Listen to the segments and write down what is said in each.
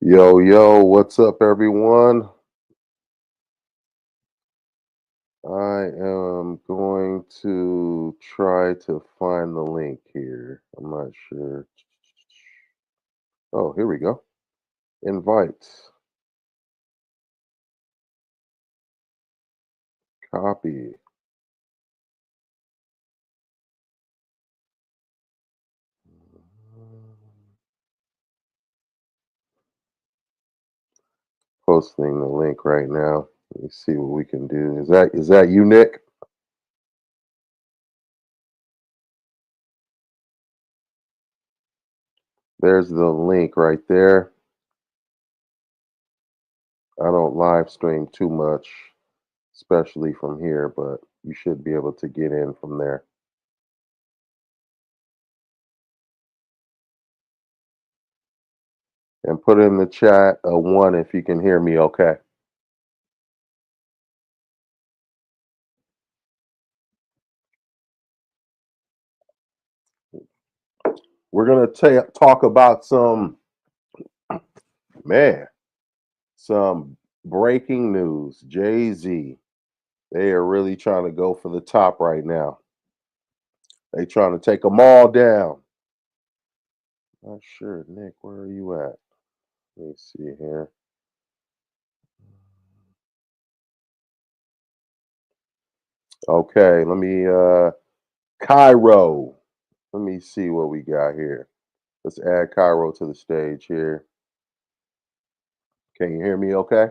Yo, yo, what's up, everyone? I am going to try to find the link here. I'm not sure. Oh, here we go. Invite, copy. Posting the link right now. Let me see what we can do. Is that you, Nick? There's the link right there. I don't live stream too much, especially from here, but you should be able to get in from there. And put in the chat a one if you can hear me okay. We're gonna talk about man, some breaking news. Jay Z, they are really trying to go for the top right now. They trying to take them all down. Not sure, Nick. Where are you at? Let me see here. Okay, let me Cairo. Let me see what we got here. Let's add Cairo to the stage here. Can you hear me okay?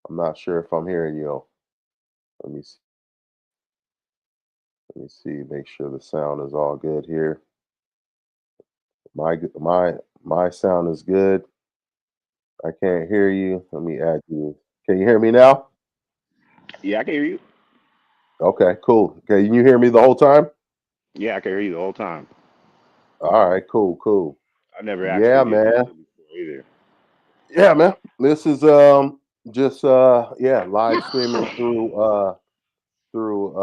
I'm not sure if I'm hearing you. Let me see. Let me see. Make sure the sound is all good here. My sound is good. I can't hear you. Let me add you. Can you hear me now? Yeah, I can hear you. Okay, cool. Can you hear me the whole time? Yeah, I can hear you the whole time. All right, cool, cool. I never actually Yeah, did this man. shit before either. Yeah, man. This is just yeah, live streaming through through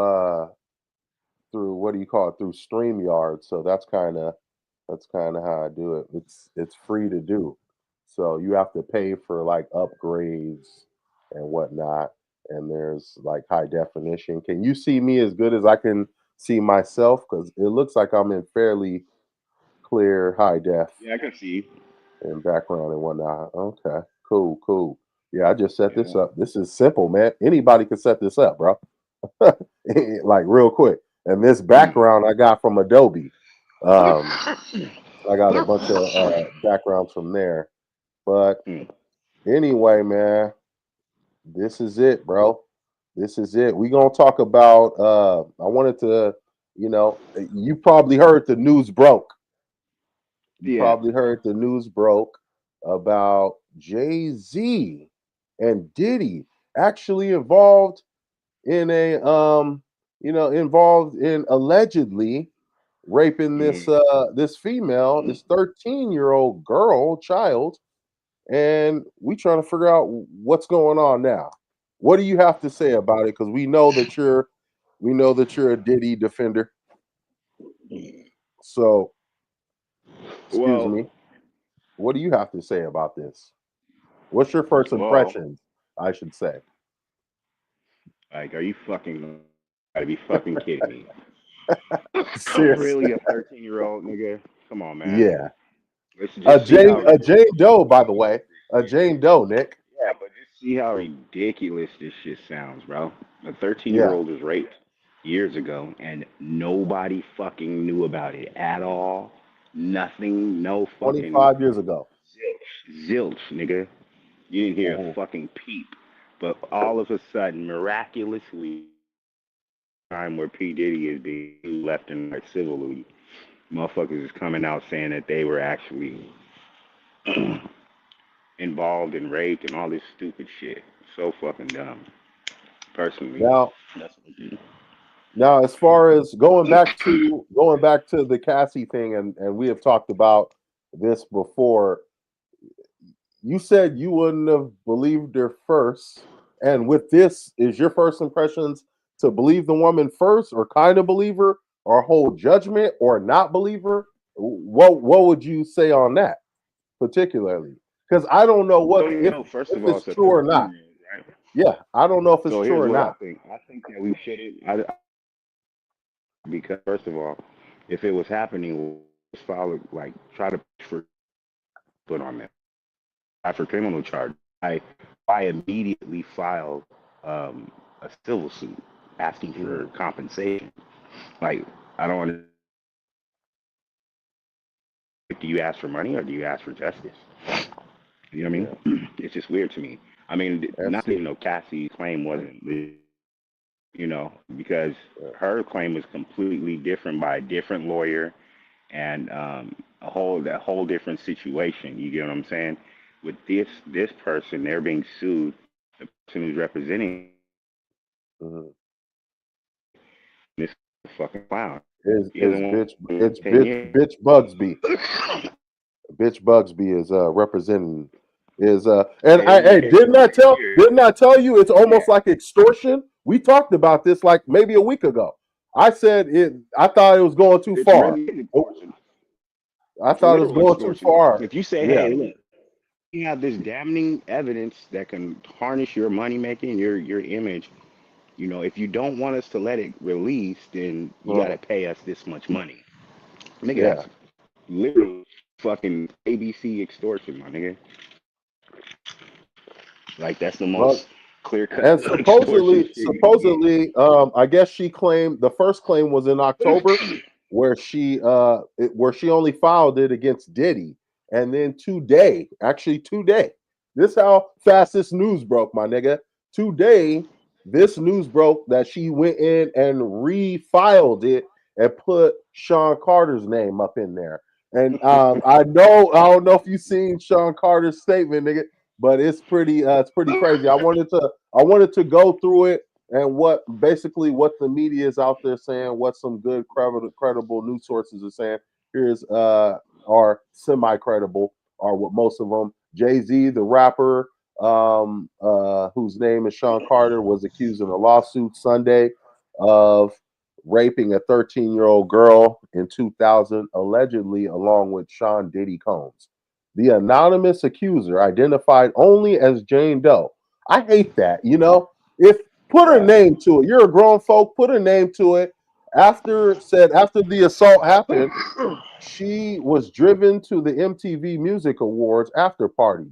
what do you call it? Through StreamYard. So that's kind of how I do it. It's free to do. So you have to pay for like upgrades and whatnot. And there's like high definition. Can you see me as good as I can see myself? Because it looks like I'm in fairly clear high def Yeah, I can see you. and background and whatnot. Okay, cool, cool. Yeah, I just set this Yeah. up. This is simple, man. Anybody can set this up, bro. Like real quick. And this Mm. background I got from Adobe. Um, I got a bunch of backgrounds from there. But Mm. anyway, man, this is it, bro. This is it. We gonna talk about. I wanted to, you probably heard the news broke. You Yeah. probably heard the news broke about Jay Z and Diddy actually involved in a involved in allegedly raping Mm. this female, this 13-year-old girl child, and we trying to figure out what's going on now. What do you have to say about it? Because we know that you're a Diddy defender. So, excuse Well, me. What do you have to say about this? What's your first well, impressions? I should say. like, are you fucking? Gotta be fucking kidding me. Serious. Really, a 13-year-old nigga? Come on, man. Yeah. Let's just see how. A Jane Doe, by the way. A Jane Doe, Nick. Yeah, but just see how ridiculous this shit sounds, bro. A 13 year Yeah. old was raped years ago, and nobody fucking knew about it at all. Nothing, no fucking 25 years ago. zilch, nigga. You didn't hear a Mhm. fucking peep. But all of a sudden, miraculously, time where P. Diddy is being sued left and right civilly, motherfuckers is coming out saying that they were actually involved in rape and all this stupid shit. So fucking dumb. Personally, Now, that's what I do. now, as far as going back to the Cassie thing, and we have talked about this before. You said you wouldn't have believed her first, and with this, is your first impressions to believe the woman first, or kind of believe her, or hold judgment or not believe her? What would you say on that particularly? Because I don't know So what you know, first if of all, it's it's a true or not. 13-year-old, right? Yeah, I don't know if it's So true here's or what I not. think. I think that we shouldn't. Because first of all, if it was happening, let's follow like try to push for put on them. For criminal charge. I I immediately filed a civil suit asking for Mhm. compensation. Like I don't want do you ask for money or do you ask for justice? You know what Yeah, I mean? It's just weird to me. I mean, not that's that you know Cassie's claim wasn't, you know, because her claim was completely different by a different lawyer and that whole different situation. You get what I'm saying? With this person, they're being sued. The person who's representing mhm. this fucking clown. He Is doesn't want bitch to it's 10 years. bitch Bugsby. Bitch Bugsby is representing is and Hey, I every hey case is weird. didn't I tell you it's almost Yeah, like extortion? We talked about this like maybe a week ago. I said I thought it was going too it's far. really Oh, extortion. I It's thought it was literal going too extortion. far. If you say, Yeah. hey, look, you have this damning evidence that can tarnish your money making, your image. You know, if you don't want us to let it release, then you got Uh, to pay us this much money. Nigga, yeah. that's literally fucking ABC extortion, my nigga. Like that's the Well, most clear cut and extortion supposedly, shit you can get. I guess she claimed the first claim was in October, where she only filed it against Diddy, and then today, this how fast this news broke, my nigga. Today, this news broke that she went in and refiled it and put Sean Carter's name up in there. And I don't know if you seen Sean Carter's statement, nigga, but it's pretty crazy. I wanted to go through it and what the media is out there saying, what some good credible news sources are saying. Here's are semi credible, or what most of them. Jay-Z, the rapper, whose name is Sean Carter, was accused in a lawsuit Sunday of raping a 13-year-old girl in 2000, allegedly, along with Sean Diddy Combs. The anonymous accuser, identified only as Jane Doe. I hate that. If put her Yeah. name to it. You're a grown folk. Put her name to it. After the assault happened, she was driven to the MTV Music Awards after party.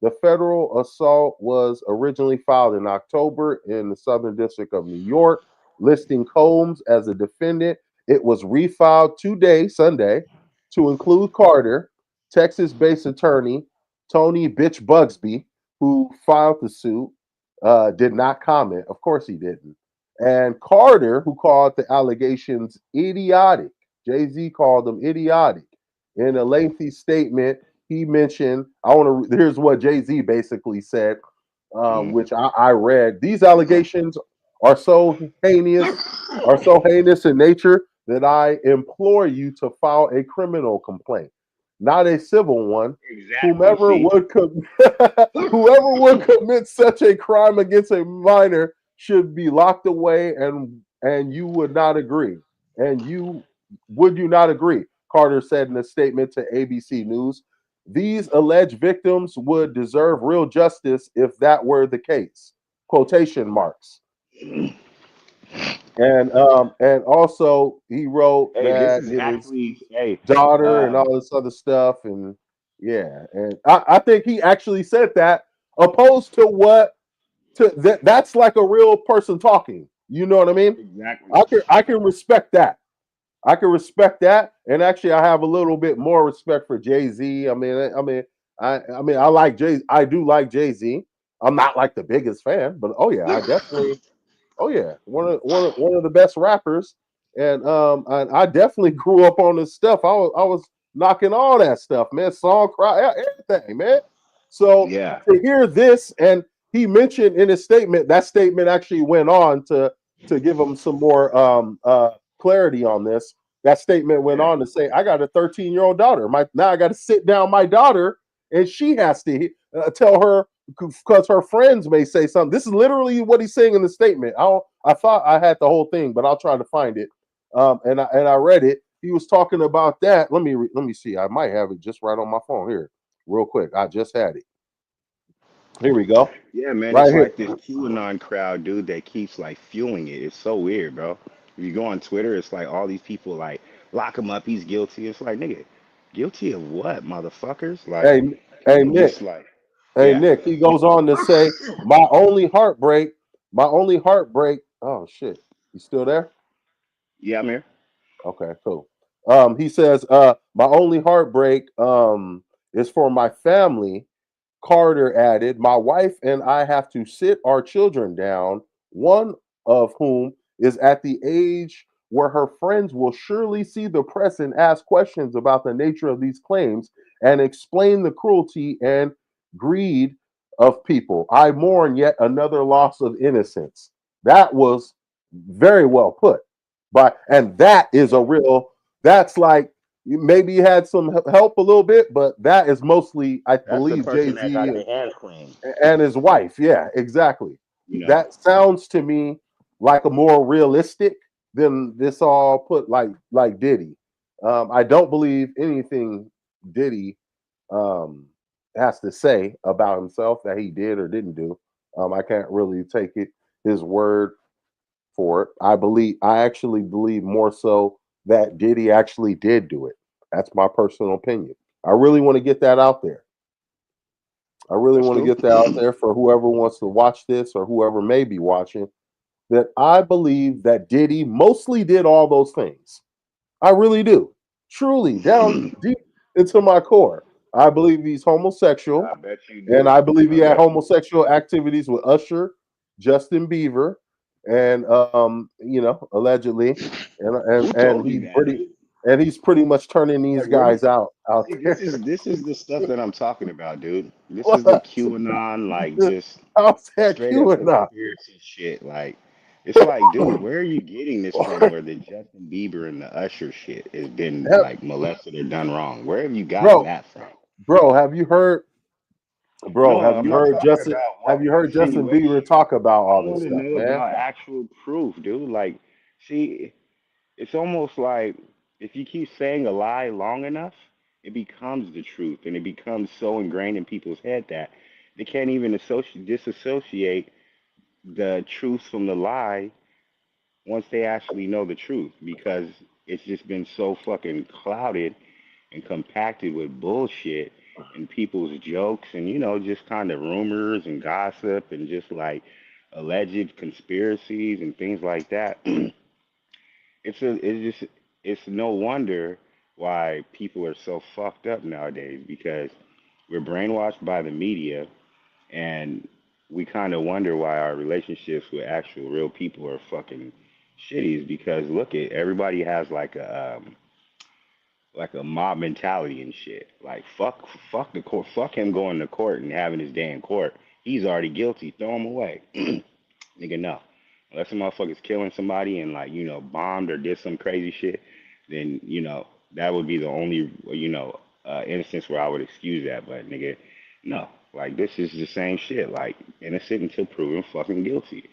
The federal assault was originally filed in October in the Southern District of New York, listing Combs as a defendant. It was refiled today, Sunday, to include Carter, Texas based attorney Tony Bitch Bugsby, who filed the suit, did not comment. Of course, he didn't. And Carter, who called the allegations idiotic. Jay Z called them idiotic. In a lengthy statement, he mentioned, here's what Jay Z basically said, Mm. which I read. These allegations are so heinous in nature that I implore you to file a criminal complaint, not a civil one. Exactly. Whomever See. would com- whoever would commit such a crime against a minor should be locked away, and you would not agree. And you not agree? Carter said in a statement to ABC News. These alleged victims would deserve real justice if that were the case. Quotation marks. And also he wrote Hey, this that is it was actually hey, daughter and um, all this other stuff. And yeah, and I think he actually said that, opposed to that's like a real person talking. You know what I mean? exactly. I can respect that. I can respect that, and actually, I have a little bit more respect for Jay Z. I like Jay. I do like Jay Z. I'm not like the biggest fan, but oh yeah, I definitely. Oh yeah, one of the best rappers, and I definitely grew up on this stuff. I was knocking all that stuff, man. Song, cry, everything, man. So Yeah. to hear this, and he mentioned in his statement, that statement actually went on to give him some more clarity on this. That statement went Yeah. on to say, "I got a 13-year-old daughter. Now I got to sit down my daughter, and she has to tell her because her friends may say something." This is literally what he's saying in the statement. I thought I had the whole thing, but I'll try to find it. And I read it. He was talking about that. Let me see. I might have it just right on my phone here, real quick. I just had it. Here we go. Yeah, man, Right it's here. like this QAnon crowd, dude, that keeps like fueling it. It's so weird, bro. If you go on Twitter, it's like all these people like lock him up, he's guilty. It's like, nigga, guilty of what, motherfuckers? Like, Hey, hey, people Nick. just like, Hey, yeah, Nick. He goes on to say, my only heartbreak. Oh shit, you still there? yeah, I'm here. Okay, cool. He says, my only heartbreak is for my family. Carter added, my wife and I have to sit our children down, one of whom is at the age where her friends will surely see the press and ask questions about the nature of these claims and explain the cruelty and greed of people. I mourn yet another loss of innocence. That was very well put. And that is a real, that's like, maybe you had some help a little bit, but that is mostly, I That's the believe, Jay person that Z got the hand claim, and his wife. Yeah, exactly. you know. That sounds to me like a more realistic than this all put like Diddy. I don't believe anything Diddy um, has to say about himself that he did or didn't do. I can't really take it his word for it. I actually believe more so that Diddy actually did do it. That's my personal opinion. I really want to get that out there. I really That's want to cool. get that out there for whoever wants to watch this or whoever may be watching. That I believe that Diddy mostly did all those things. I really do. Truly, down deep into my core. I believe he's homosexual, I bet you and do. I believe I he had bet you do. homosexual activities with Usher, Justin Bieber, and allegedly, Who and told you that, dude? he's pretty much turning these Like, where do guys out See, this there. is this is the stuff that I'm talking about, dude. This is the What? QAnon, like just How's that straight up QAnon? conspiracy shit. Like, it's like, dude, where are you getting this from? Where the Justin Bieber and the Usher shit has been Have- like molested or done wrong? Where have you gotten bro, that from? bro, have you heard? Bro, No, have I'm you not heard talking Justin? about Have what you heard Justin Bieber insinuation. talk about I all this want to stuff, know man? about actual proof, dude. Like, see, it's almost like if you keep saying a lie long enough, it becomes the truth, and it becomes so ingrained in people's head that they can't even disassociate the truth from the lie once they actually know the truth, because it's just been so fucking clouded and compacted with bullshit and people's jokes and just kind of rumors and gossip and just like alleged conspiracies and things like that. It's no wonder why people are so fucked up nowadays, because we're brainwashed by the media, and we kind of wonder why our relationships with actual real people are fucking shitty. Is because look at everybody has like a mob mentality and shit. Like fuck the court, fuck him going to court and having his day in court. He's already guilty. Throw him away. Nigga, no. Unless some motherfucker's killing somebody and like bombed or did some crazy shit, then that would be the only instance where I would excuse that. But nigga, no. Like this is the same shit. Like innocent until proven fucking guilty.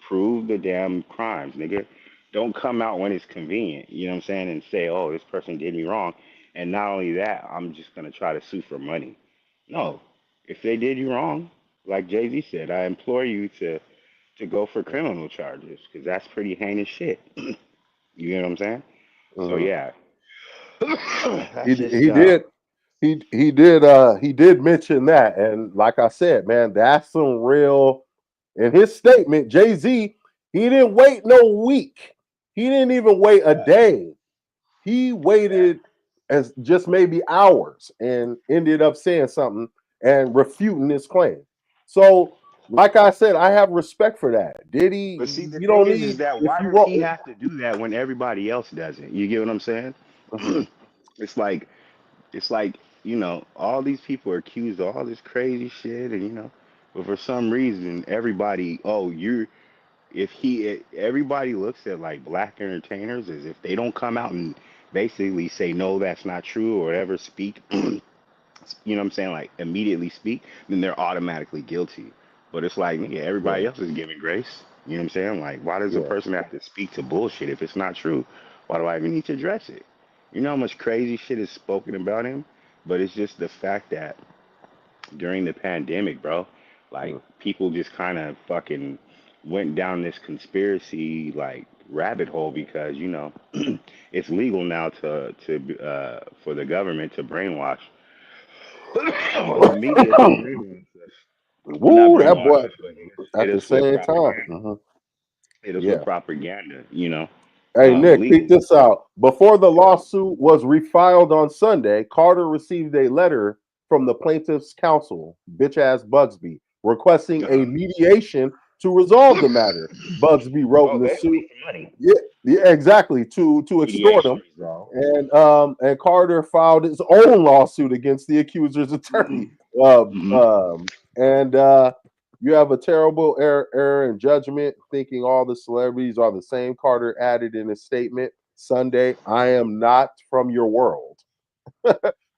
Prove the damn crimes, nigga. Don't come out when it's convenient. You know what I'm saying? And say, oh, this person did me wrong, and not only that, I'm just gonna try to sue for money. No. If they did you wrong, like Jay Z said, I implore you to go for criminal charges because that's pretty heinous shit. You know what I'm saying? So Mhm. yeah, that's just He did he did mention that, and like I said, man, that's some real. In his statement, Jay Z, he didn't wait no week. He didn't even wait a day. He waited as just maybe hours and ended up saying something and refuting his claim. So, like I said, I have respect for that. Did but he? see, the You thing don't is need that if why you does he want. have to do that when everybody else doesn't? You get what I'm saying? Mhm, it's like it's like all these people are accused of all this crazy shit, and but for some reason everybody, oh, you're if he everybody looks at like black entertainers as if they don't come out and basically say no, that's not true, or ever speak what I'm saying, like immediately speak, then they're automatically guilty. But it's like, nigga, everybody yeah, else is giving grace. You know what I'm saying? Like, why does a yeah. person have to speak to bullshit if it's not true? Why do I even need to address it? You know how much crazy shit is spoken about him, but it's just the fact that during the pandemic, bro, like Mm. people just kind of fucking went down this conspiracy like rabbit hole because it's legal now to for the government to brainwash the media to brainwash us. Well, not Woo, that brainwash boy us, but hit at the us with same time. propaganda. Hit us with Yeah. propaganda. Hey, Nick, Legal. peek this out. Before the lawsuit was refiled on Sunday, Carter received a letter from the plaintiff's counsel, bitch ass Bugsby, requesting a Uh-huh. mediation to resolve the matter. Bugsby wrote in Oh, the basically suit. for money. Yeah, yeah, exactly. To extort Mediation him. resolve. And Carter filed his own lawsuit against the accuser's attorney. Mm-mm. Um, Mm-mm. um, and You have a terrible error in judgment, thinking all the celebrities are the same. Carter added in his statement Sunday, "I am not from your world.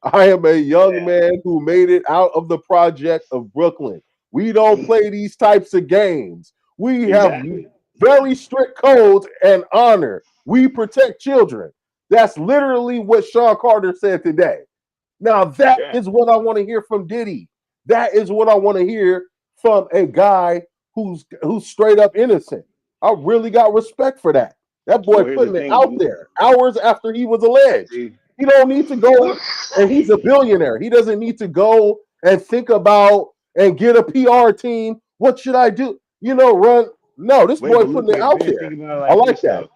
I am a young Yeah, man who made it out of the project of Brooklyn. We don't play these types of games. We have exactly. very strict codes and honor. We protect children." That's literally what Sean Carter said today. Now, that Yeah. is what I want to hear from Diddy. That is what I want to hear from a guy who's straight up innocent. I really got respect for that. That boy Well, here's the putting it thing. out there hours after he was alleged. See, He don't need to go, and he's a billionaire. He doesn't need to go and think about and get a PR team. What should I do? Run. No, this wait, boy but look putting it at out Ben. there. Think about it I like like this that. though.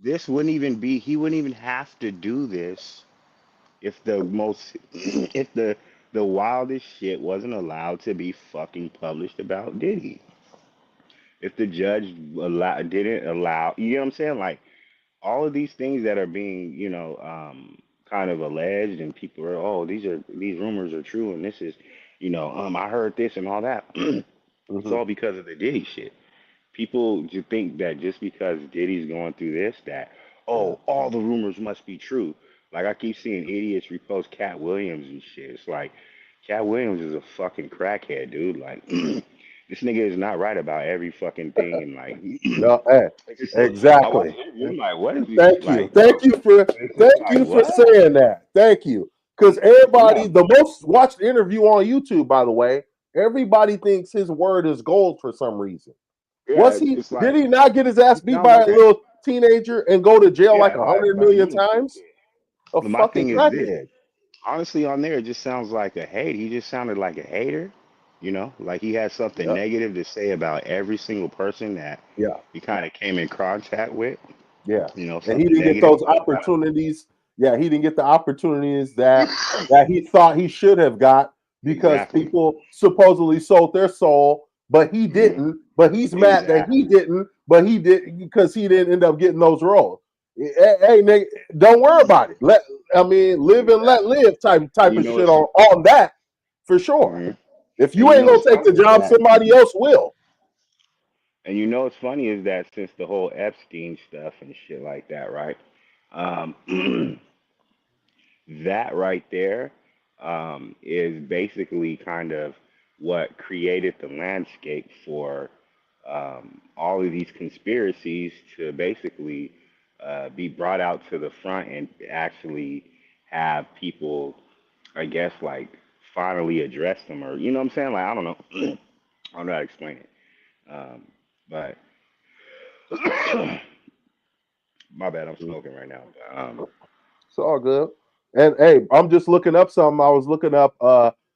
This wouldn't even be. He wouldn't even have to do this if the most, if the wildest shit wasn't allowed to be fucking published about Diddy. If the judge didn't allow, you know what I'm saying? Like all of these things that are being, kind of alleged, and people are, oh, these rumors are true, and this is, I heard this and all that. It's Mhm. all because of the Diddy shit. People just think that just because Diddy's going through this, that Yeah. all the rumors must be true. Like I keep seeing idiots repost Cat Williams and shit. It's like Cat Williams is a fucking crackhead, dude. Like this nigga is not right about every fucking thing, and like No, hey, it's just like I watch exactly. the interview, I'm like, what is he Thank you. like, bro? It's just Thank like you for what? saying that. Thank you. Because Yeah, everybody, the most watched interview on YouTube, by the way, everybody thinks his word is gold for some reason. yeah. It's Did like he not get his ass he beat sounds by like a a little teenager and go to jail like yeah, a hundred by a million young kid. times? A But my fucking thing is this. crackhead. Honestly, on there, it just sounds like a hate. He just sounded like a hater, like he had something Yeah. negative to say about every single person that Yeah. he kind of came in contact with. Yeah. And he Something didn't get negative. those opportunities. Yeah, he didn't get the opportunities that he thought he should have got because Exactly. people supposedly sold their soul, but he Hmm. didn't. But he's mad that he Exactly. didn't, but he did because he didn't end up getting those roles. Hey, nigga, don't worry about it. Live and let Exactly. live And type you of know shit it's on that for sure. hmm If and you ain't gonna take the job, somebody else will. what's funny is that since the whole Epstein stuff and shit like that, right? Um, that right there is basically kind of what created the landscape for all of these conspiracies to basically be brought out to the front and actually have people, I guess, like finally address them, or you know what I'm saying? Like I don't know, I don't know how to explain it. But my bad, I'm smoking right now. It's all good. And hey, I'm just looking up something. I was looking up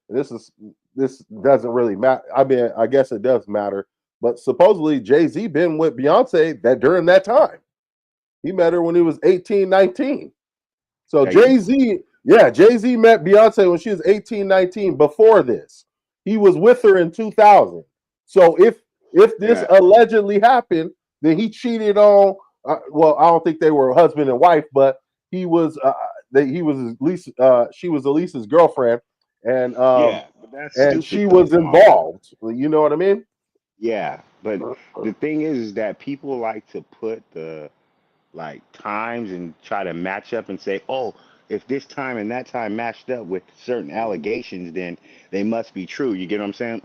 this is this doesn't really matter. I mean, I guess it does matter. But supposedly Jay-Z been with Beyonce that during that time. He met her when he was 18, 19. So Jay Z. Jay-Z met Beyonce when she was 18, 19 before this. He was with her in 2000. So if this Yeah, allegedly happened, then he cheated on well, I don't think they were husband and wife, but he was he was at least she was Elise's girlfriend yeah, but that's and stupid she though. was Come on, bro. involved. You know what I mean? Yeah, but the thing is that people like to put the like times and try to match up and say, oh, if this time and that time matched up with certain allegations, then they must be true. You get what I'm saying?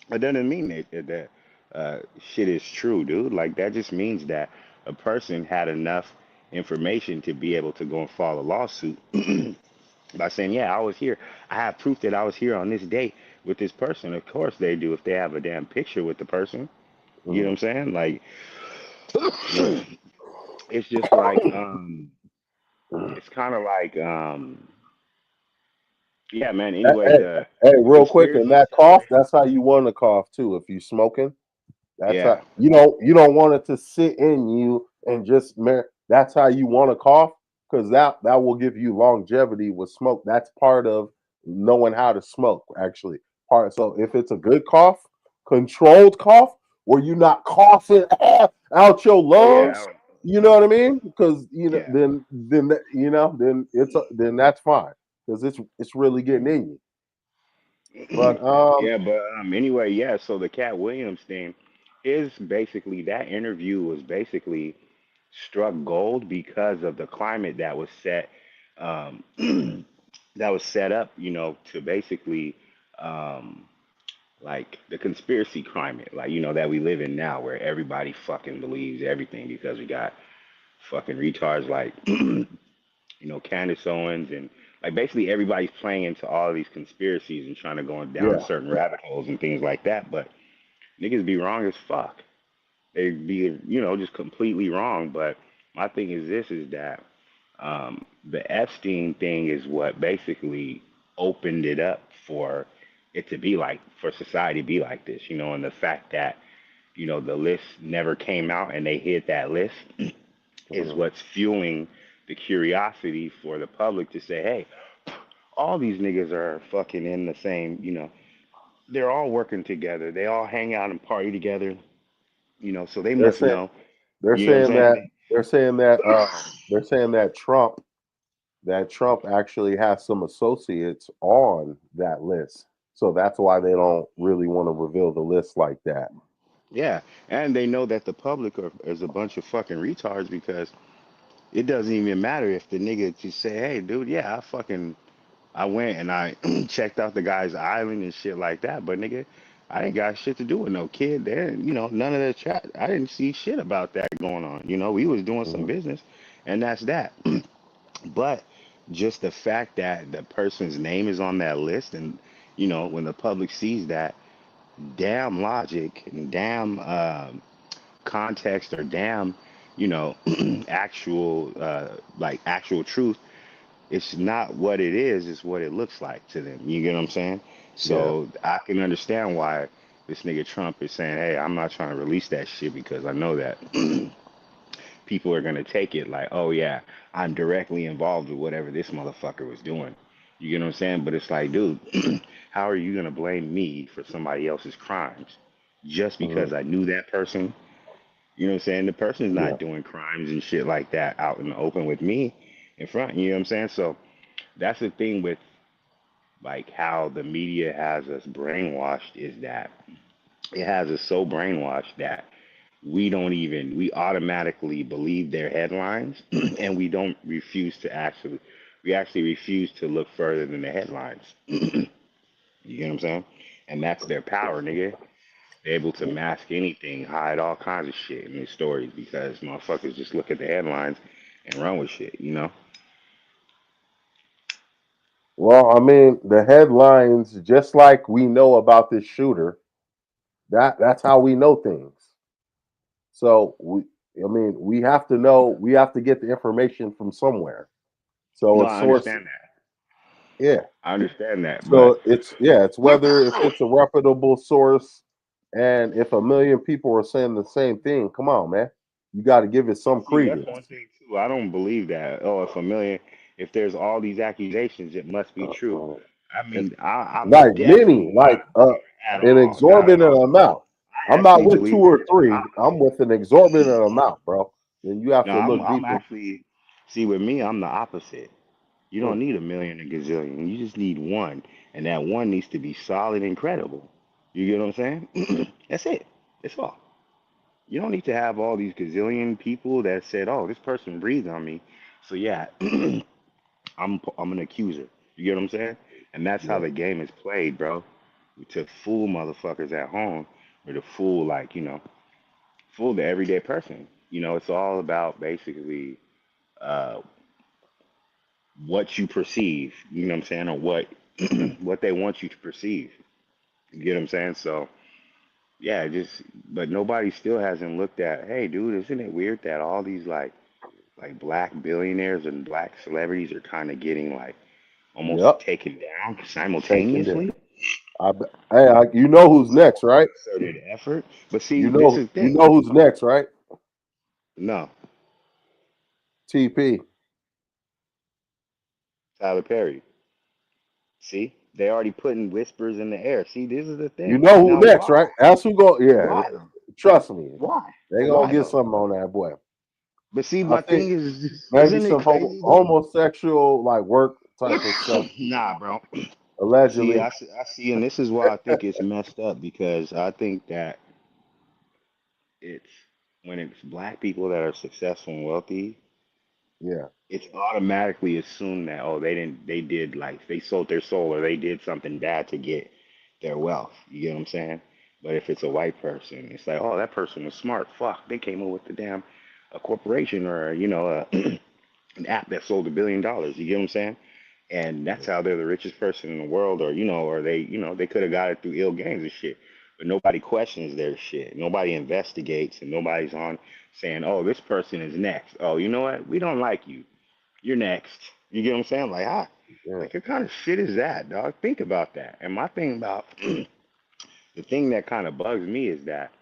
That doesn't mean that shit is true, dude. Like that just means that a person had enough information to be able to go and file a lawsuit by saying, yeah, I was here. I have proof that I was here on this date with this person. Of course they do if they have a damn picture with the person. You know Mm. what I'm saying? Like, it's just like, it's kind of like, yeah, man. Anyway, Hey, hey, the real quick, and conspiracy that stuff, cough, man. that's how you want to cough too. If you smoking, that's how Yeah, you don't want it to sit in you and just that's how you want to cough because that will give you longevity with smoke. That's part of knowing how to smoke, actually. Part so if it's a good cough, controlled cough, where you're not coughing out your oh yeah, lungs, you know what I mean? Because yeah. then that's fine because it's really getting in you. But Yeah, but anyway, yeah. So the Cat Williams thing is basically that interview was basically struck gold because of the climate that was set, um, that was set up, to basically, um, like the conspiracy climate, like that we live in now, where everybody fucking believes everything because we got fucking retards like Candace Owens, and like basically everybody's playing into all of these conspiracies and trying to go down yeah, certain rabbit holes and things like that. But niggas be wrong as fuck. They be just completely wrong. But my thing is this: is that the Epstein thing is what basically opened it up for it to be like for society to be like this, and the fact that the list never came out and they hid that list is mhm. what's fueling the curiosity for the public to say, hey, all these niggas are fucking in the same, they're all working together. They all hang out and party together, so they they're must saying know. they're You know what saying I'm that saying? Trump actually has some associates on that list. So that's why they don't really want to reveal the list like that. Yeah. And they know that the public is a bunch of fucking retards because it doesn't even matter if the nigga just say, hey, dude, yeah, I went and I checked out the guy's island and shit like that. But nigga, I ain't got shit to do with no kid there. None of the chat. I didn't see shit about that going on. We was doing some Mhm. business, and that's that. But just the fact that the person's name is on that list, and when the public sees that, damn logic and damn context or damn, actual like actual truth, it's not what it is, it's what it looks like to them. You get what I'm saying? Yeah. So I can understand why this nigga Trump is saying, hey, I'm not trying to release that shit because I know that people are gonna take it like, oh yeah, I'm directly involved with whatever this motherfucker was doing. You get what I'm saying? But it's like, dude, how are you gonna blame me for somebody else's crimes just Mhm. because I knew that person? You know what I'm saying? The person's Yeah. not doing crimes and shit like that out in the open with me in front. You know what I'm saying? So that's the thing with like how the media has us brainwashed is that it has us so brainwashed that we automatically believe their headlines and we actually refuse to look further than the headlines. You get what I'm saying? And that's their power, nigga. They're able to mask anything, hide all kinds of shit in these stories because motherfuckers just look at the headlines and run with shit. Well, I mean, the headlines, just like we know about this shooter, that's how we know things. So we have to know, we have to get the information from somewhere. So No, a I source, understand that. yeah. I understand that, but So it's whether if it's a reputable source, and if a million people are saying the same thing, come on, man, you got to give it some see, that's credence. one thing too. I don't believe that. Oh, if there's all these accusations, it must be true. Uh, I it's mean, I'm like many, definitely not like at an all, not at exorbitant all. amount. I I'm not actually with two believe that or it's the three. I'm opposite. with an exorbitant amount, bro. Then you have No, to look I'm deeper. actually see with me, I'm the opposite. You Mm, don't need a million and gazillion. You just need one, and that one needs to be solid and credible. You get what I'm saying? That's it. That's all. You don't need to have all these gazillion people that said, "Oh, this person breathed on me." So yeah, I'm an accuser. You get what I'm saying? And that's how yeah. the game is played, bro. To fool motherfuckers at home, or to fool fool the everyday person. It's all about basically. uh, what you perceive. You know what I'm saying, or what what they want you to perceive. You get what I'm saying? So yeah, just but nobody still hasn't looked at. Hey, dude, isn't it weird that all these like black billionaires and black celebrities are kind of getting like almost Yep. taken down Taken down. simultaneously? Hey, you know who's next, right? Concerted effort. But see, You this know, is the you thing. know who's next, right? No, TP. Tyler Perry. See, they already putting whispers in the air. See, this is the You thing. know who Now, next, why? right? That's who go. Yeah, Why though? trust me, Why? they But gonna why get though? something on that boy. But see, I my think thing is, maybe isn't it some crazy though? homosexual like work type of stuff, Nah, bro. See, allegedly. I see, and this is why I think it's messed up because I think that it's when it's black people that are successful and wealthy, Yeah, it's automatically assumed that they did like they sold their soul or they did something bad to get their wealth. You get what I'm saying? But if it's a white person, it's like, oh, that person was smart. Fuck, they came up with the damn a corporation or an app that sold $1 billion. You get what I'm saying? And that's how they're the richest person in the world, or or they could have got it through ill games and shit. But nobody questions their shit. Nobody investigates, and nobody's on saying, "Oh, this person is next." Oh, you know what? We don't like you. You're next. You get what I'm saying? Like, yeah. like what kind of shit is that, dog? Think about that. And my thing about the thing that kind of bugs me is that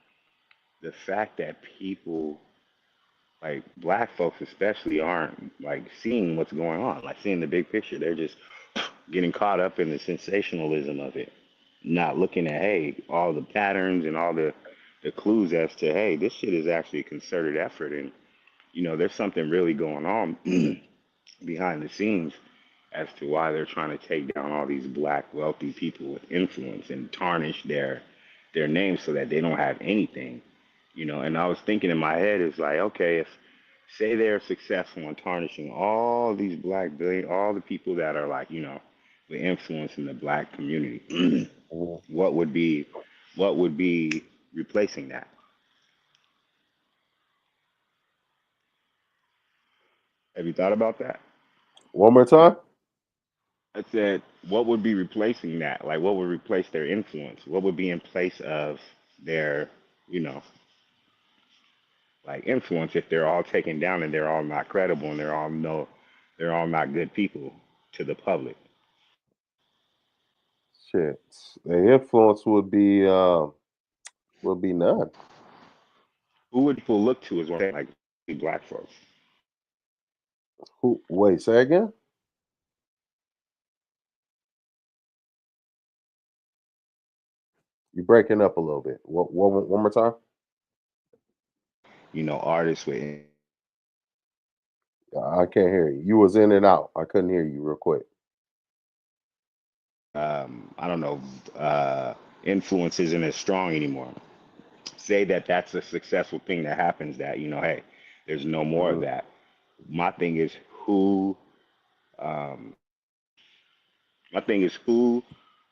the fact that people like black folks especially aren't like seeing what's going on, like seeing the big picture. They're just getting caught up in the sensationalism of it, not looking at hey all the patterns and all the clues as to hey this shit is actually a concerted effort and there's something really going on behind the scenes as to why they're trying to take down all these black wealthy people with influence and tarnish their names so that they don't have anything. And I was thinking in my head is like, okay, if say they're successful in tarnishing all these black billion, all the people that are like, with influence in the black community, Mhm. what would be replacing that? Have you thought about that? One more time. I said, what would be replacing that? Like, what would replace their influence? What would be in place of their, you know, like influence if they're all taken down and they're all not credible and they're all not good people to the public? Shit, the influence would be none. Who would people look to as well? Like black folks. Who? Wait, say again. You breaking up a little bit. One more time. Artists with I can't hear you. You was in and out. I couldn't hear you real quick. I don't know, influence isn't as strong anymore. Say that that's a successful thing that happens. That hey, there's no more of Mhm. that. My thing is who. Um, my thing is who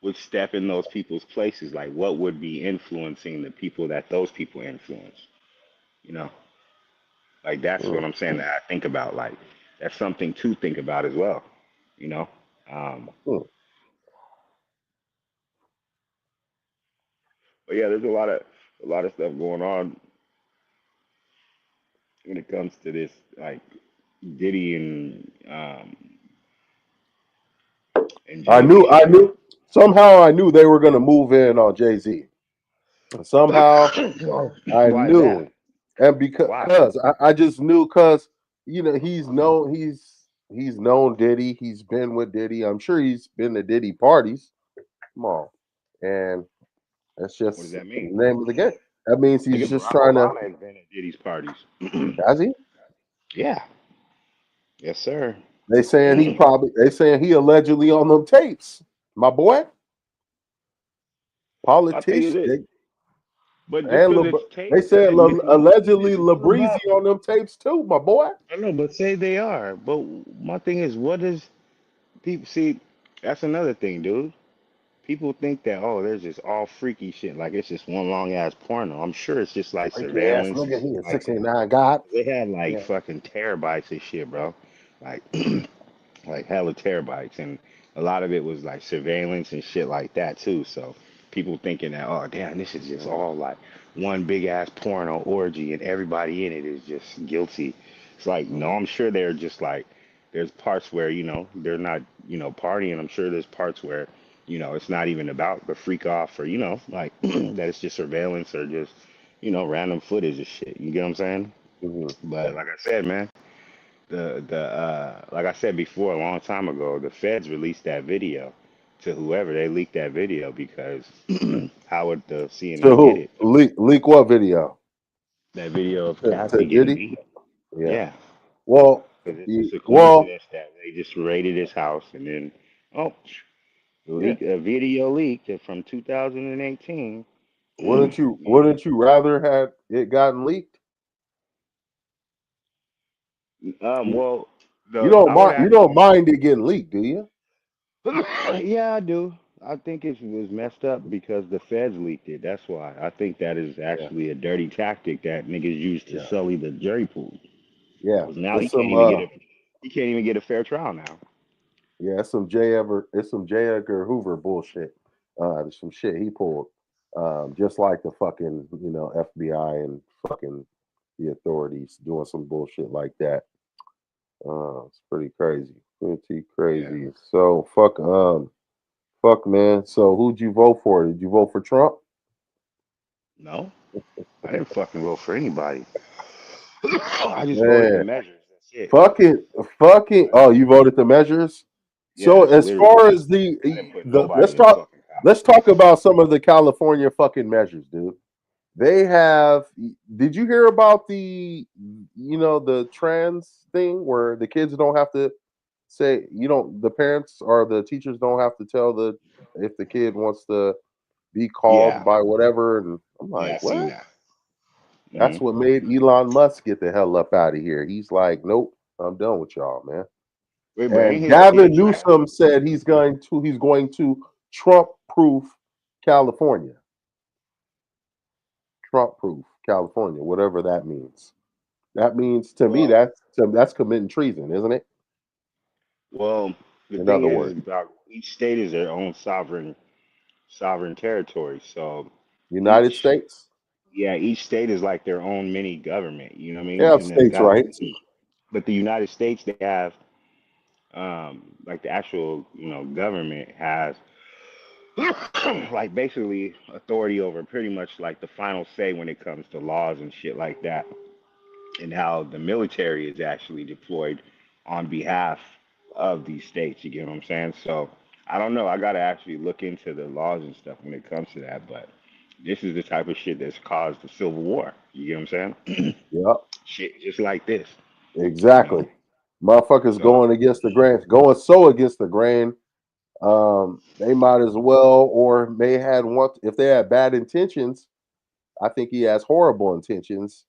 would step in those people's places. Like what would be influencing the people that those people influence. You know, like that's what Mm. I'm saying that I think about. Like that's something to think about as well. You know. Um, Mm. but yeah, there's a lot of stuff going on when it comes to this, like Diddy and I Jay knew. Z I shit. knew. Somehow, I knew they were gonna move in on Jay Z. Somehow, I Why is that? knew, and because Why? I just knew because he's known Diddy. He's been with Diddy. I'm sure he's been to Diddy parties. Come on, and that's What does just that the mean? name of the game. That means he's Nigga, just Barack trying to. Obama has been at Diddy's parties. Has he? Yeah. Yes, sir. They saying he allegedly on them tapes. My boy, My thing is politician, this, but just and because it's they tapes said doesn't mean allegedly it's true Labreezy enough. on them tapes too. My boy. I know, but say they are. But my thing is, what does people see? That's another thing, dude. people think that, oh, there's just all freaky shit, like it's just one long ass porno. I'm sure it's just like Freaky ass surveillance and nigga. He shit is like that. 69 God. They had like Yeah. fucking terabytes of shit, bro. Like like hella terabytes, and a lot of it was like surveillance and shit like that too. So people thinking that, oh damn, this is just Mhm. all like one big ass porno orgy and everybody in it is just guilty. It's like, no, Mhm. I'm sure they're just like, there's parts where, they're not, partying. I'm sure there's parts where, it's not even about the freak off, or, like that it's just surveillance or just, random footage of shit. You get what I'm saying? Mhm. But like I said, man, the like I said before, a long time ago, the feds released that video to whoever. They leaked that video because how would the To CNN get who? it? Leak what video? That video of To Kathy getting Diddy? beat. Yeah. Yeah, Well, because it's just a well, coincidence that they just raided his house and then, oh, yeah. a video leaked from 2018. Wouldn't you Yeah. wouldn't you rather had it gotten leaked? You, Well, you the don't I would mind you don't actually. mind it getting leaked, do you? Yeah, I do. I think it was messed up because the feds leaked it. That's why. I think that is Yeah. actually a dirty tactic that niggas use to Yeah. sully the jury pool. Yeah. Because now It's some he can't even get a fair trial now. yeah, it's some J. Edgar Hoover bullshit. There's some shit he pulled. Just like the fucking, FBI and fucking the authorities doing some bullshit like that. It's pretty crazy. Pretty Yeah. crazy. So fuck man. So who'd you vote for? Did you vote for Trump? No, I didn't fucking vote for anybody. I just voted the Man, measures. That's it. fucking fucking I oh, didn't. you voted the measures? Yeah, So it's as literally far it. as the I didn't put the nobody in fucking let's power. talk about some of the California fucking measures, dude. They have did you hear about the trans thing where the kids don't have to say the parents or the teachers don't have to tell the if the kid wants to be called Yeah, by whatever, and I'm yeah, like, I seen what? that. That's Hmm. what made Elon Musk get the hell up out of here. He's like, nope, I'm done with y'all, man. Wait, but ain't And his Gavin kid trans? Newsom said he's going to Trump proof California. Trump proof California, whatever that means. That means to me Well, that's committing treason, isn't it? well, the In thing other is words, about each state is their own sovereign territory. So United each States. yeah, each state is like their own mini government. You know what I They mean? have And then states' rights. but the United States, they have like the actual government has like basically authority over pretty much like the final say when it comes to laws and shit like that, and how the military is actually deployed on behalf of these states. You get what I'm saying? So I don't know. I got to actually look into the laws and stuff when it comes to that. But this is the type of shit that's caused the Civil War. You get what I'm saying? Yep, Shit, just like this, you know. exactly. Motherfuckers So going against the grain, going so against the grain. They might as well, or may had want if they had bad intentions. I think he has horrible intentions.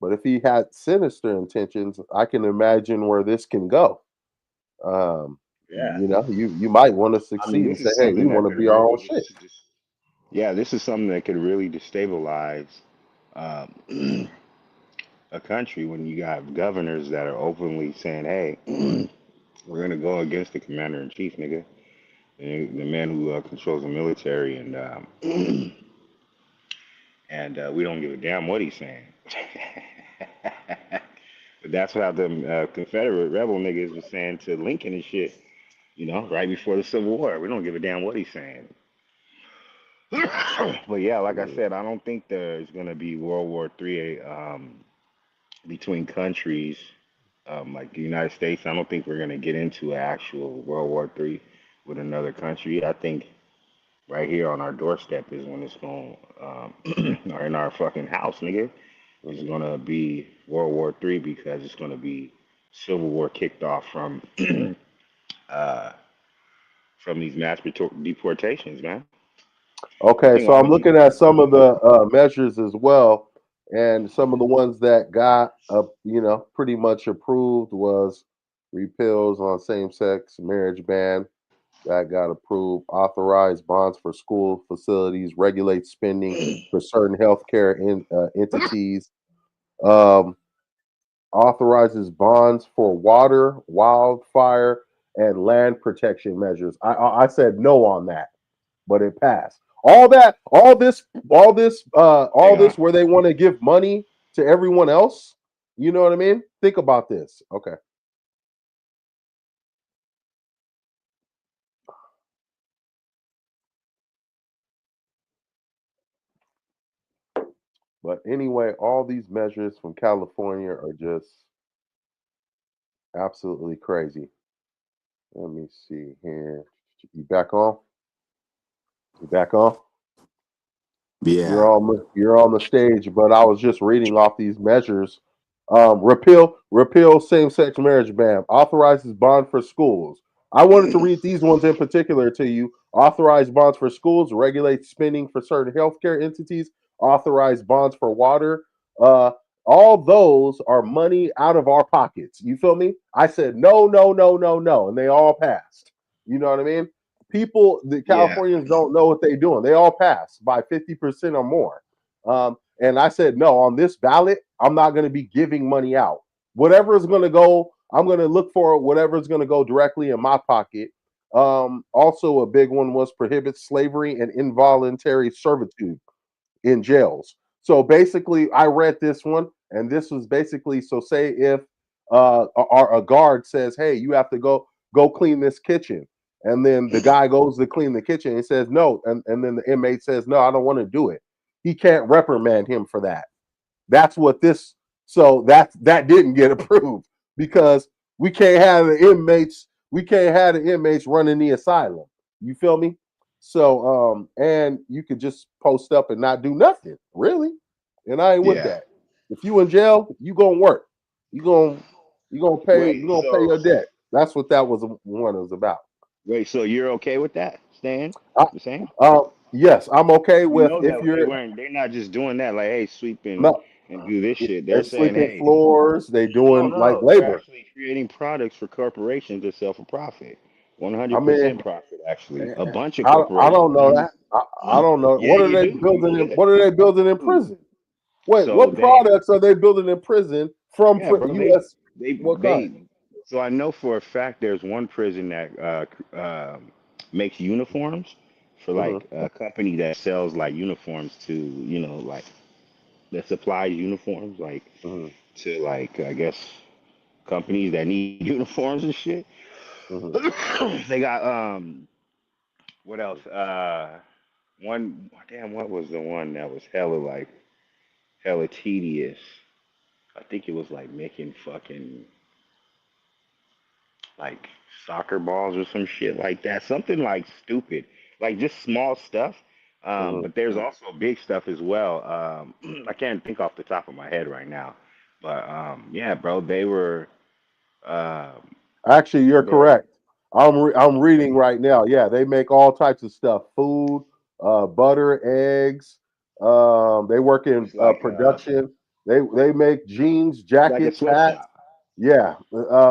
But if he had sinister intentions, I can imagine where this can go. yeah, You might want to I mean, succeed and this say, is hey, we something want that to could be our really own shit. just yeah, this is something that could really destabilize um, a country when you got governors that are openly saying, "Hey, we're gonna go against the commander in chief, nigga, and the man who controls the military, and and we don't give a damn what he's saying." But that's how the Confederate rebel niggas was saying to Lincoln and shit. Right before the Civil War, we don't give a damn what he's saying. But yeah, like I Mm. said, I don't think there's gonna be World War III between countries like the United States. I don't think we're gonna get into an actual World War III with another country. I think right here on our doorstep is when it's going, or in our fucking house, nigga. It's Mhm. gonna be World War III because it's gonna be Civil War kicked off uh, from these deportations, man. I Okay, think so all I'm of them looking are at some of gonna. the measures as well, and some of the ones that got pretty much approved was repeals on same-sex marriage ban, That got approved. Authorized bonds for school facilities, regulate spending for certain healthcare entities. Um, Authorizes bonds for water, wildfire, and land protection measures. I said no on that, but it passed. All that, all Yeah. this, where they want to give money to everyone else. You know what I mean? Think about this. Okay, but anyway, all these measures from California are just absolutely crazy. Let me see here. You back on? You back on? Yeah. You're on the stage, but I was just reading off these measures. Repeal same sex marriage ban. Authorizes bond for schools. I wanted to read these ones in particular to you. Authorize bonds for schools. Regulate spending for certain healthcare entities. Authorize bonds for water. Uh, all those are money out of our pockets. You feel me? I said no, no, no, no, no, and they all passed. You know what I mean? People, the Yeah. Californians don't know what they're doing. They all passed by 50% or more. And I said, no, on this ballot, I'm not going to be giving money out. Whatever is going to go, I'm going to look for whatever is going to go directly in my pocket. Also, a big one was prohibit slavery and involuntary servitude in jails. So basically, I read this one, and this was basically so. Say if a guard says, "Hey, you have to go clean this kitchen," and then the guy goes to clean the kitchen and says no, and then the inmate says, "No, I don't want to do it." He can't reprimand him for that. That's what this. So that didn't get approved because we can't have the inmates. We can't have the inmates running the asylum. You feel me? So and you could just post up and not do nothing, really. And I ain't with Yeah. that. If you in jail, you gonna work. You gonna you Wait. gonna pay So your debt. That's what that was one was about. wait. So you're okay with that, Stan? I, The same? yes, I'm okay You with know if that they you're weren't. They're not just doing that. Like, hey, sweep no. and do this shit. They They're saying, sweeping hey, floors. They no, doing no, like no. They're labor. actually creating products for corporations to sell for profit. I mean, 100% profit, actually. A bunch of I don't know corporations. that. I don't know. Yeah, What are you they do. You building in? should. What are they building in Dude. prison? Wait, So what products are they building in prison from yeah, bro. U.S.? What kind? They. So I know for a fact there's one prison that makes uniforms for Hmm. like a company that sells like uniforms to like that supplies uniforms like Hmm. to like I guess companies that need uniforms and shit. Hmm. They got what else? One damn, what was the one that was hella tedious? I think it was like making fucking like soccer balls or some shit like that. Something like stupid, like just small stuff. Hmm. But there's also big stuff as well. I can't think off the top of my head right now, but yeah, bro, they were. Um, Actually, you're they're correct. I'm reading right now. Yeah, they make all types of stuff: food, butter, eggs. They work in it's like production. They make jeans, like a jackets, hats. sweatshop. Yeah,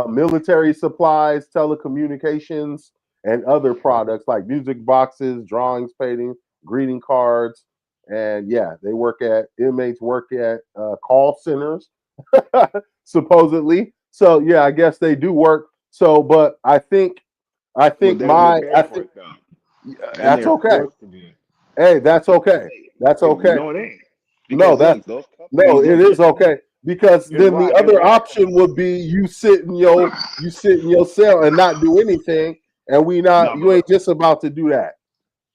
military supplies, telecommunications, and other products like music boxes, drawings, painting, greeting cards, and yeah, they work at inmates work at call centers, supposedly. So yeah, I guess they do work. So, but I But think they don't get my paid for it though, and that's they're okay. forced to do it. Hey, that's okay. That's okay. No, it ain't. No, Because that's look, those no, companies. it Look, is okay because here's then the why. Here's other why. option would be you sit in your cell and not do anything, and No, but you ain't look, just about to do that.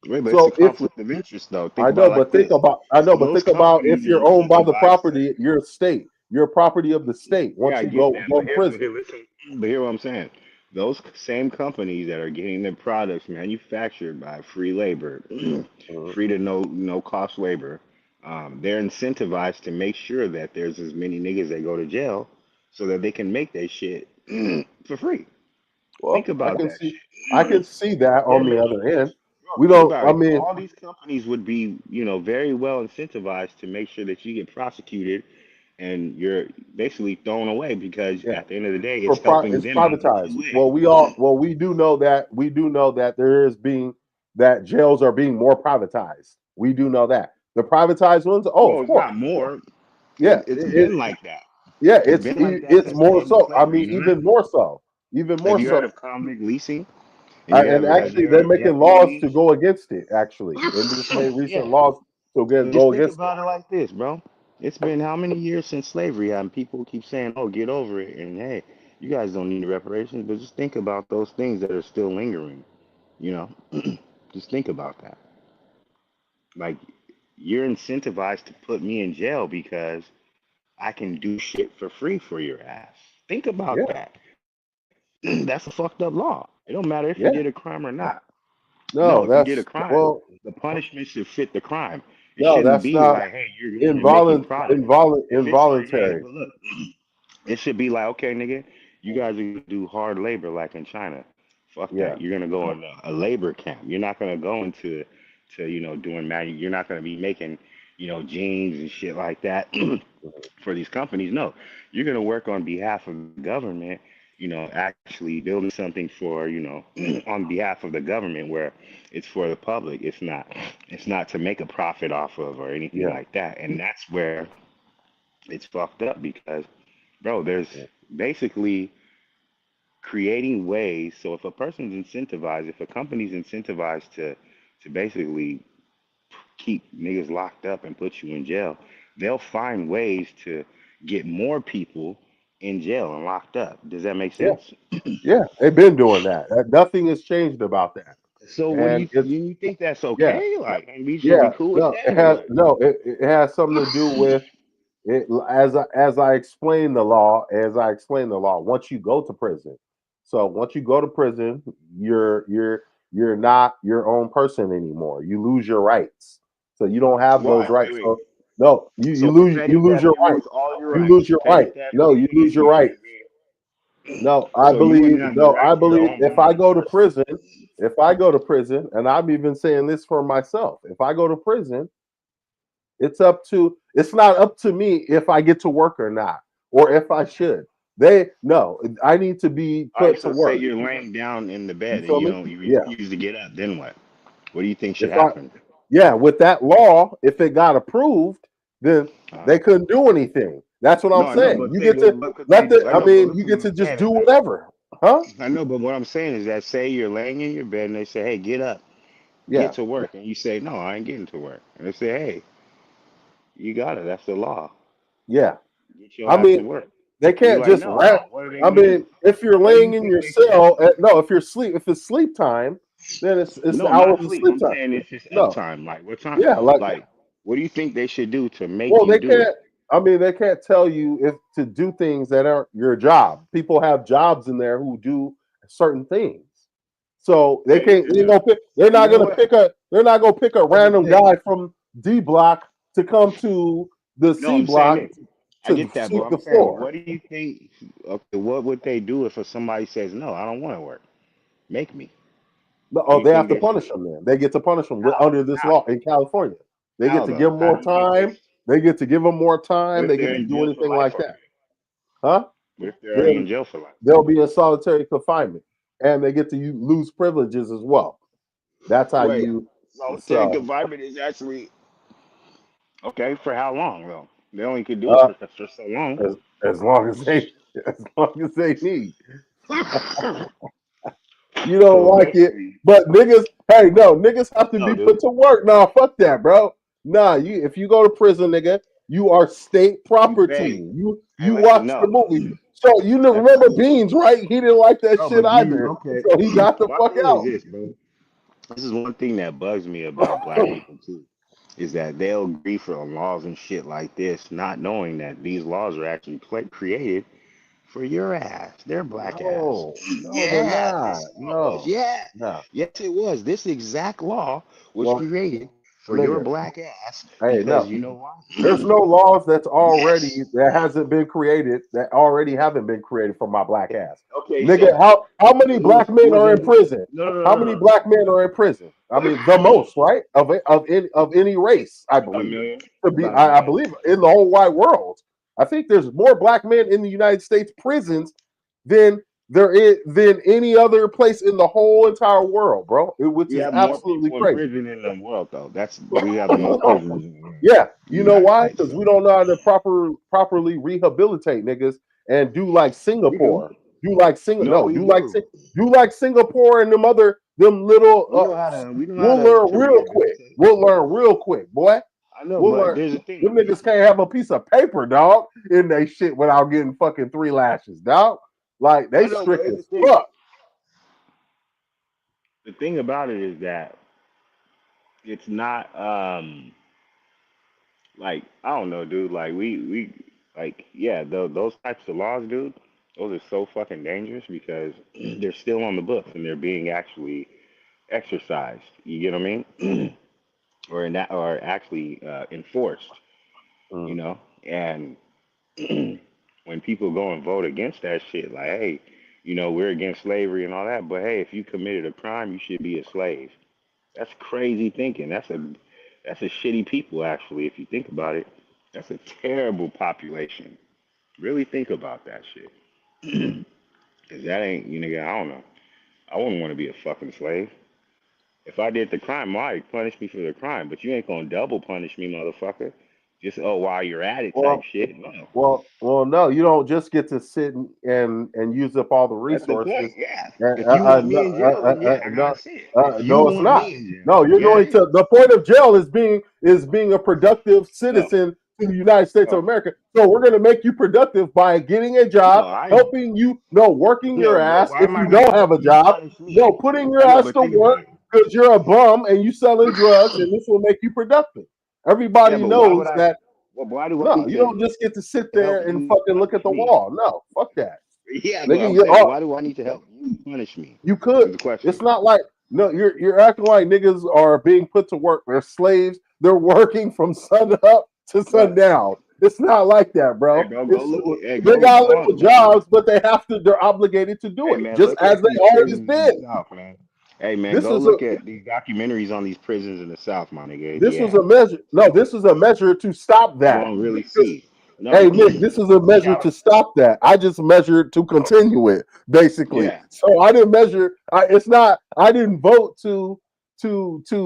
wait, but it's a So if conflict of interest though. Think I about know, it like but think this. about So those think about if companies are you're owned by the incentivized to. property, you're a state, you're a property of the state. Yeah, Once I you get that. go But to prison. here, listen. But here, what I'm saying. Those same companies that are getting their products manufactured by free labor, Mhm. free to no cost labor, they're incentivized to make sure that there's as many niggas that go to jail, so that they can make their shit for free. Think Well, about that I can shit. see that They're on the making other end. Bro, We think don't. about I it. mean, All these companies would be, very well incentivized to make sure that you get prosecuted and you're basically thrown away because Yeah. at the end of the day, it's helping It's them out to privatized. win. Well, we do know that there is being that jails are being more privatized. We do know that the privatized ones. Oh, Well, of it's course. not more. Yeah, It's been like that. yeah. It's been like that It's since the more end of so. I slavery. mean, You know that? even more so. Even Have more you heard so. of convict leasing? And And have actually, you they're heard of making laws to F1Bs? go against it. Actually, they just made recent Yeah. laws to Just go think against it. about it like this, bro. It's been how many years since slavery, and people keep saying, "Oh, get over it," and hey, you guys don't need reparations, but just think about those things that are still lingering. You know, just think about that. Like you're incentivized to put me in jail because I can do shit for free for your ass. Think about Yeah, that. That's a fucked up law. It don't matter if you did a yeah. crime or not. No, No, if you did a that's crime, well. the punishment should fit the crime. It No, shouldn't that's be not like, hey, you're making product. If it's like, hey, involuntary. but look, it should be like, okay, nigga, you guys are gonna do hard labor like in China. Fuck Yeah, that. You're gonna go in a labor camp. You're not gonna go into doing You're not gonna be making jeans and shit like that for these companies. No, you're going to work on behalf of the government, actually building something for, on behalf of the government where it's for the public. It's not to make a profit off of or anything yeah, like that. And that's where it's fucked up because, bro, there's yeah, basically creating ways. So if a person's incentivized, if a company's incentivized to basically keep niggas locked up and put you in jail, they'll find ways to get more people in jail and locked up. Does that make yeah. sense? Yeah. They've been doing that. Nothing has changed about that. So what do And you it's you think that's yeah, okay? Like, and we should be yeah. cool with No, that or what? it has something to do with it. As I explain the law, once you go to prison, so once you go to prison, you're not your own person anymore. You lose your rights, so you don't have those Why? Wait, rights. wait. So no, So for you petty lose theft, your you right. lose all your You lose rights. your Petty right. theft, No, you lose your you right. can't be. No, So you wouldn't have the right I to your believe own if I belongings go to personally. prison, and I'm even saying this for myself, if I go to prison, it's not up to me if I get to work or not, or if I should. No, I need to be All right. put to So say work. you're laying down in the You bed and feel me? you Yeah. refuse to get up. Then what? What do you think should If I happen? Yeah, with that law, if it got approved, then Uh, they couldn't do anything. That's what I'm no, I know, saying. but You say, get but to what could they do? I know, but you listen, get what to I'm just saying do is, whatever. Huh? I know, but what I'm saying is that say you're laying in your bed and they say, hey, get up, get Yeah. to work, and you say, no, I ain't getting to work, and they say, hey, you got it, that's the law, Yeah. get your I ass to mean, work, they and you're can't like, just no, rap. what are they I gonna do? mean, if you're What do you laying in think your they should cell, do? no, if it's sleep time, then it's the No, hours not of sleep. sleep I'm time. saying it's just No, uptime. Like what time? yeah, like Like what do you think they should do to make well, you they do it? can't. I mean, they can't tell you if to do things that aren't your job. People have jobs in there who do certain things, so they Okay, can't. They gonna pick. They're you not know gonna what? pick a. They're not gonna pick a Okay, random say guy from D block to come to the no. C I'm saying block this. I to get that, but sweep I'm the saying, floor. what do you think? Okay, what would they do if somebody says no? I don't want to work. Make me. No, What do oh, you they have think to they should punish do? them. Then they get to punish them How? under this How? law in California. They get How to give though? them How more do you think they? time. They get to give them more What time. if They get they're to in do jail for anything life like that. already? Huh? What if they're already Then in jail for life? they'll be in solitary confinement, and they get to lose privileges as well. That's how Wait, you. solitary So confinement is actually okay. For how long though? They only could do it uh, for so long. as as long as they as long as they need. You don't So like it, basically, but niggas. Hey, no, niggas have to no, be dude. put to work. Nah, fuck that, bro. Nah, you if you go to prison, nigga, you are state You property. pay. Hey, You listen, watch the no. movie. So you If, remember Beans, right? He didn't like that no, shit but beans, either. okay. So he got the My fuck thing is out. this, bro. This is one thing that bugs me about black people too, is that they'll agree for laws and shit like this, not knowing that these laws are actually created for your ass, their black ass. No, no, they're Yeah, not. this law was. No, Yeah, no. yes, it was. This exact law was Well, created for your nigga, black ass hey, because no. you know why? There's no laws that's already Yes. that hasn't been created that already haven't been created for my black ass. Okay, Nigga, so how many black who men was are in that? prison? No, no, How no, many no, black men are in prison? I mean, the no. most, right? Of any race, I A believe. million, To be, about a I million. believe in the whole wide world. I think there's more black men in the United States prisons than than any other place in the whole entire world, bro. Which We is have more absolutely people in crazy. prison in the world, though. We have the most prisoners in the world, Yeah, in the you know United why? States. Because So we don't know how to properly rehabilitate niggas and do like we do. Singapore. Do like Sing No, no, we do. do like Singapore and them little We know how to. We know how we'll learn to real quick. rehabilitate. We'll learn real quick, boy. I know, We'll but learn. there's a thing. Them niggas can't have a piece of paper, dog, in they shit without getting fucking 3 lashes, dog. Like they I know, but strict here's the as thing. fuck. The thing about it is that it's not like I don't know, dude. Like we like yeah, those types of laws, dude. Those are so fucking dangerous because they're still on the books and they're being actually exercised. You get what I mean? Or in that, or actually enforced. You Mm. know, and when people go and vote against that shit, like, hey, we're against slavery and all that, but hey, if you committed a crime, you should be a slave. That's crazy thinking. That's a shitty people, actually. If you think about it, that's a terrible population. Really think about that shit. Cause that ain't, I don't know. I wouldn't want to be a fucking slave. If I did the crime, why punish me for the crime? But you ain't gonna double punish me, motherfucker. Just while you're at it type Well, shit. No, no, you don't just get to sit and use up all the that's the point. resources. Yeah. If you want me in jail, then yeah, I gotta No, see it. If you no, it's want not. me in jail, No, then you're yeah, going it to is. the point of jail is being a productive No, citizen to the United States of no, America. So we're going to make you productive by getting a no. job, I helping you, no, working your no, but ass why if am I you gonna don't help have a you job. punish No, me? putting your I know, ass but to think work about because you're a bum and you selling drugs, it. and this will make you productive. Yeah, Everybody but why would knows I? that. Well, why do I No, need you to don't just get to sit help there and you fucking look at punish the me? wall. No, fuck that, Yeah, but nigga. I'm You saying, why do I need to help you punish me? you could. Is the question. It's not like no. You're acting like niggas are being put to work. They're slaves. They're working from sun up to But sundown. It's not like that, hey, bro. bro, go It's look at. Hey, they go got go little on, man. jobs, but they have to. They're obligated to do Hey, it, man, just look as at they these always prisons in the been. South, man. Hey, man, This go is a look at these documentaries on these prisons in the South, my nigga. this was Yeah, a measure. No, this is a measure to stop you're that. gonna really Because see. No, hey, Nick, this is a see measure how? to stop that. I just measured to continue it, basically. Yeah, So I didn't measure. It's not. I didn't vote to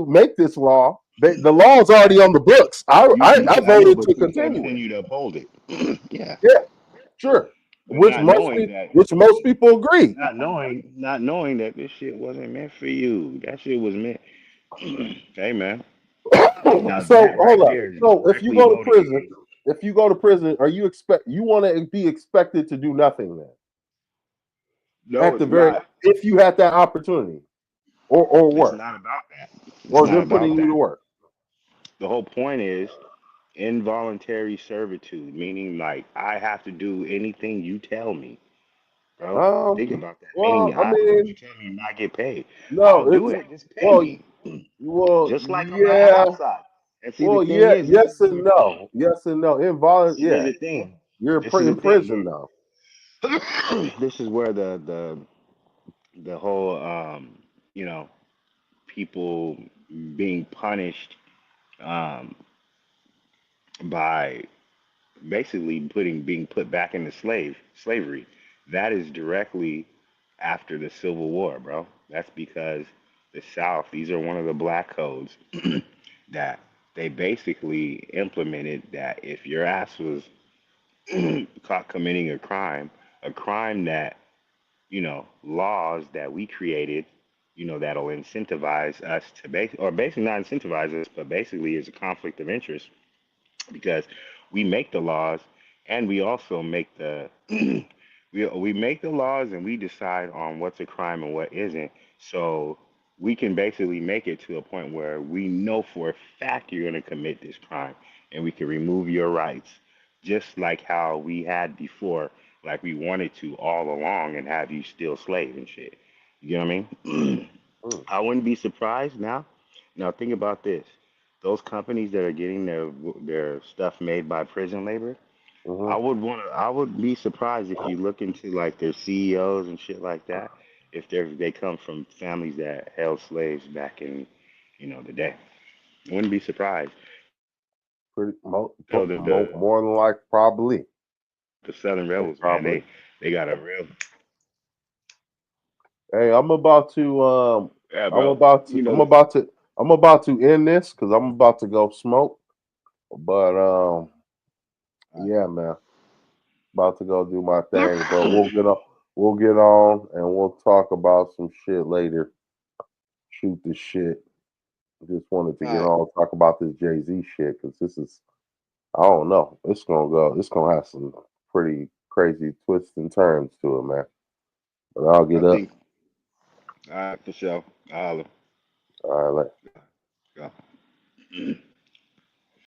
make this law. The law is yeah. already on the books. I I know, voted but to you continue it. continue to uphold it. Yeah, Yeah, sure. but not knowing that. Which most people agree. Not knowing that this shit wasn't meant for you. That shit was meant. Hey, man. Now So that right hold up. there is So directly voting against. if you go to prison, are you want to be expected to do nothing then? No, At the it's very not. if you had that opportunity or It's work not about that. It's or not they're putting about you to that. work. The whole point is involuntary servitude, meaning like I have to do anything you tell me, bro. Think Um. about that. Meaning Well, I I have to do what you mean, tell me and not get paid. I'll no. do it. Just pay Well, me. Just like on the yeah. outside. And see, the Well, thing yeah. is, Yes and no. Yes and no. see, there's Yeah. a thing. You're This is the in prison thing. though. This is where the whole you know people being punished um, by basically being put back into slavery. That is directly after the Civil War, bro. That's because the South, these are one of the black codes that they basically implemented that if your ass was caught committing a crime that, laws that we created, that'll incentivize us to or basically not incentivize us, but basically is a conflict of interest because we make the laws and we also make the we make the laws and we decide on what's a crime and what isn't. So we can basically make it to a point where we know for a fact you're going to commit this crime and we can remove your rights just like how we had before, like we wanted to all along and have you still slave and shit. You know what I mean? Mm, I wouldn't be surprised now. Now think about this: those companies that are getting their stuff made by prison labor. mhm. I would be surprised if you look into like their CEOs and shit like that. If they come from families that held slaves back in, the day. I wouldn't be surprised. Pretty So the more than like probably. The Southern Rebels, man, Probably. they got a real Hey, I'm about to yeah, I'm bro. about to You I'm know, about to I'm about to end this because I'm about to go smoke. But yeah, man, about to go do my thing. But we'll get on and we'll talk about some shit later. Shoot the shit. Just wanted to all get right. on talk about this Jay-Z shit because this is I don't know. It's gonna have some pretty crazy twists and turns to it, man. But I'll I get up. think all right for sure. I'll All right, go.